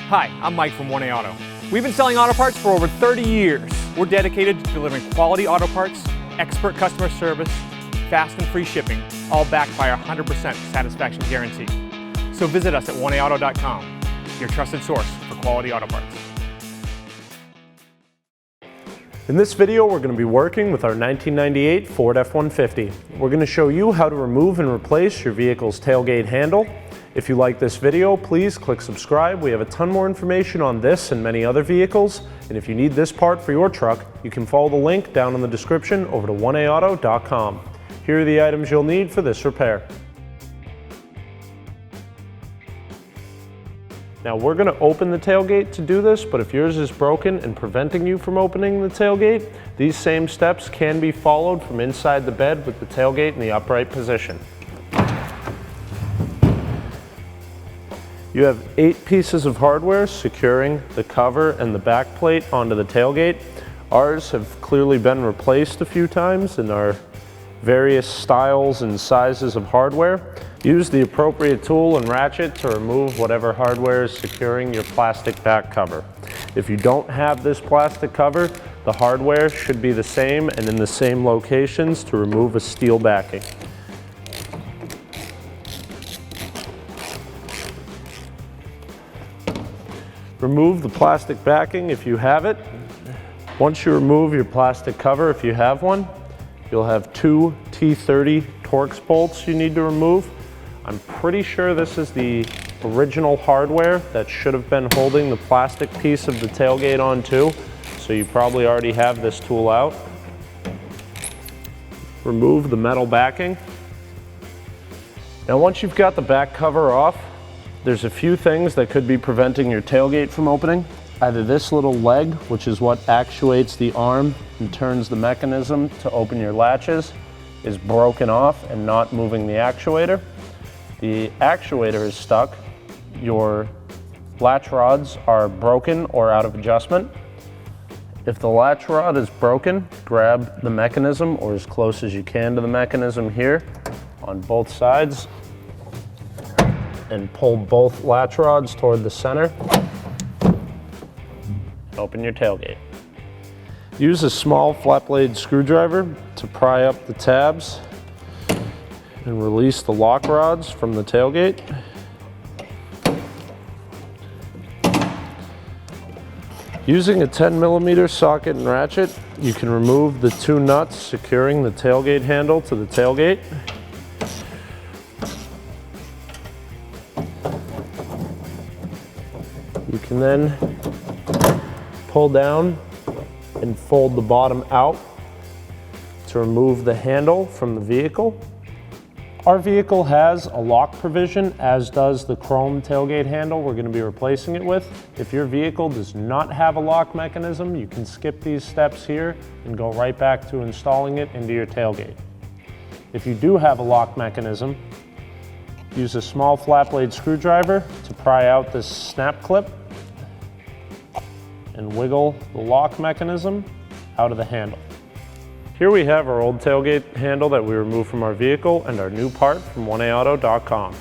Hi, I'm Mike from 1A Auto. We've been selling auto parts for over 30 years. We're dedicated to delivering quality auto parts, expert customer service, fast and free shipping, all backed by our 100% satisfaction guarantee. So visit us at 1aauto.com, your trusted source for quality auto parts. In this video, we're going to be working with our 1998 Ford F-150. We're going to show you how to remove and replace your vehicle's tailgate handle. If you like this video, please click subscribe. We have a ton more information on this and many other vehicles. And if you need this part for your truck, you can follow the link down in the description over to 1aauto.com. Here are the items you'll need for this repair. Now we're going to open the tailgate to do this, but if yours is broken and preventing you from opening the tailgate, these same steps can be followed from inside the bed with the tailgate in the upright position. You have 8 pieces of hardware securing the cover and the back plate onto the tailgate. Ours have clearly been replaced a few times in our various styles and sizes of hardware. Use the appropriate tool and ratchet to remove whatever hardware is securing your plastic back cover. If you don't have this plastic cover, the hardware should be the same and in the same locations to remove a steel backing. Remove the plastic backing if you have it. Once you remove your plastic cover, if you have one, you'll have 2 T30 Torx bolts you need to remove. I'm pretty sure this is the original hardware that should have been holding the plastic piece of the tailgate on too, so you probably already have this tool out. Remove the metal backing. Now once you've got the back cover off, there's a few things that could be preventing your tailgate from opening. Either this little leg, which is what actuates the arm and turns the mechanism to open your latches, is broken off and not moving the actuator. The actuator is stuck. Your latch rods are broken or out of adjustment. If the latch rod is broken, grab the mechanism or as close as you can to the mechanism here on both sides and pull both latch rods toward the center. Open your tailgate. Use a small flat blade screwdriver to pry up the tabs and release the lock rods from the tailgate. Using a 10mm socket and ratchet, you can remove the 2 nuts securing the tailgate handle to the tailgate. You can then pull down and fold the bottom out to remove the handle from the vehicle. Our vehicle has a lock provision, as does the chrome tailgate handle we're going to be replacing it with. If your vehicle does not have a lock mechanism, you can skip these steps here and go right back to installing it into your tailgate. If you do have a lock mechanism, use a small flat blade screwdriver to pry out this snap clip and wiggle the lock mechanism out of the handle. Here we have our old tailgate handle that we removed from our vehicle and our new part from 1aauto.com.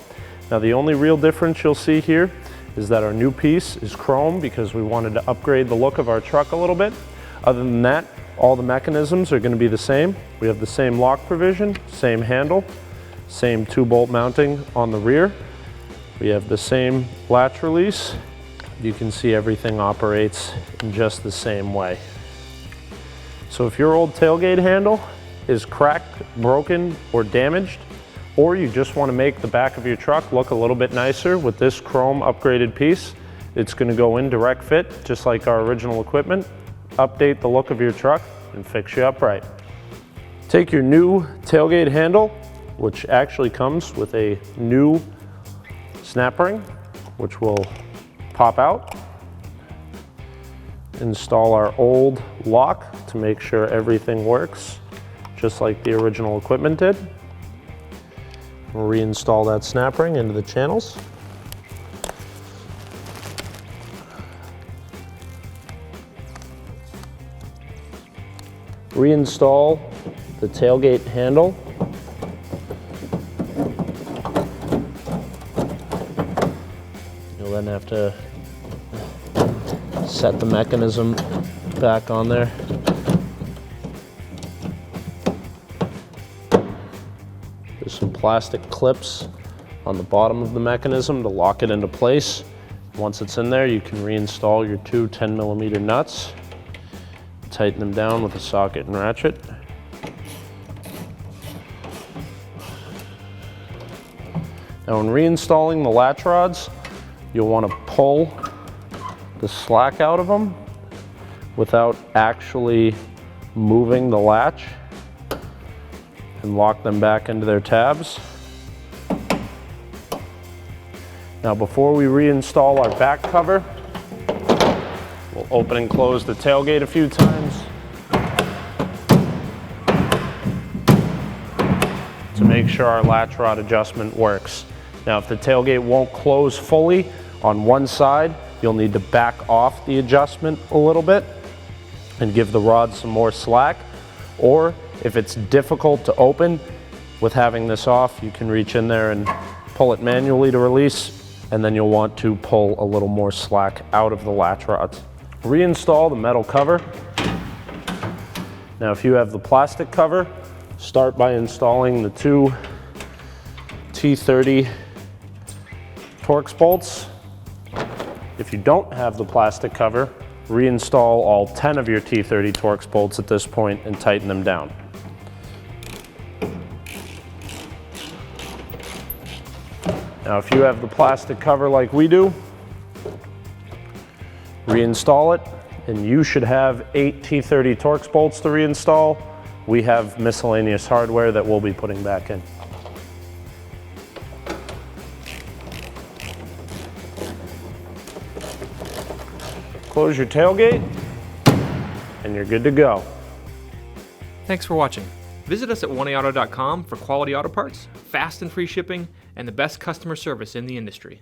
Now the only real difference you'll see here is that our new piece is chrome because we wanted to upgrade the look of our truck a little bit. Other than that, all the mechanisms are going to be the same. We have the same lock provision, same handle, same 2-bolt mounting on the rear. We have the same latch release. You can see everything operates in just the same way. So if your old tailgate handle is cracked, broken, or damaged, or you just want to make the back of your truck look a little bit nicer with this chrome upgraded piece, it's going to go in direct fit, just like our original equipment, update the look of your truck, and fix you up right. Take your new tailgate handle, which actually comes with a new snap ring, which will pop out. Install our old lock to make sure everything works just like the original equipment did. We'll reinstall that snap ring into the channels. Reinstall the tailgate handle. You'll then have to Set the mechanism back on there. There's some plastic clips on the bottom of the mechanism to lock it into place. Once it's in there, you can reinstall your two 10mm nuts. Tighten them down with a socket and ratchet. Now when reinstalling the latch rods, you'll want to pull the slack out of them without actually moving the latch and lock them back into their tabs. Now before we reinstall our back cover, we'll open and close the tailgate a few times to make sure our latch rod adjustment works. Now if the tailgate won't close fully on one side, you'll need to back off the adjustment a little bit and give the rod some more slack. Or if it's difficult to open with having this off, you can reach in there and pull it manually to release, and then you'll want to pull a little more slack out of the latch rods. Reinstall the metal cover. Now if you have the plastic cover, start by installing the two T30 Torx bolts. If you don't have the plastic cover, reinstall all 10 of your T30 Torx bolts at this point and tighten them down. Now if you have the plastic cover like we do, reinstall it, and you should have 8 T30 Torx bolts to reinstall. We have miscellaneous hardware that we'll be putting back in. Close your tailgate, and you're good to go. Thanks for watching. Visit us at oneauto.com for quality auto parts, fast and free shipping, and the best customer service in the industry.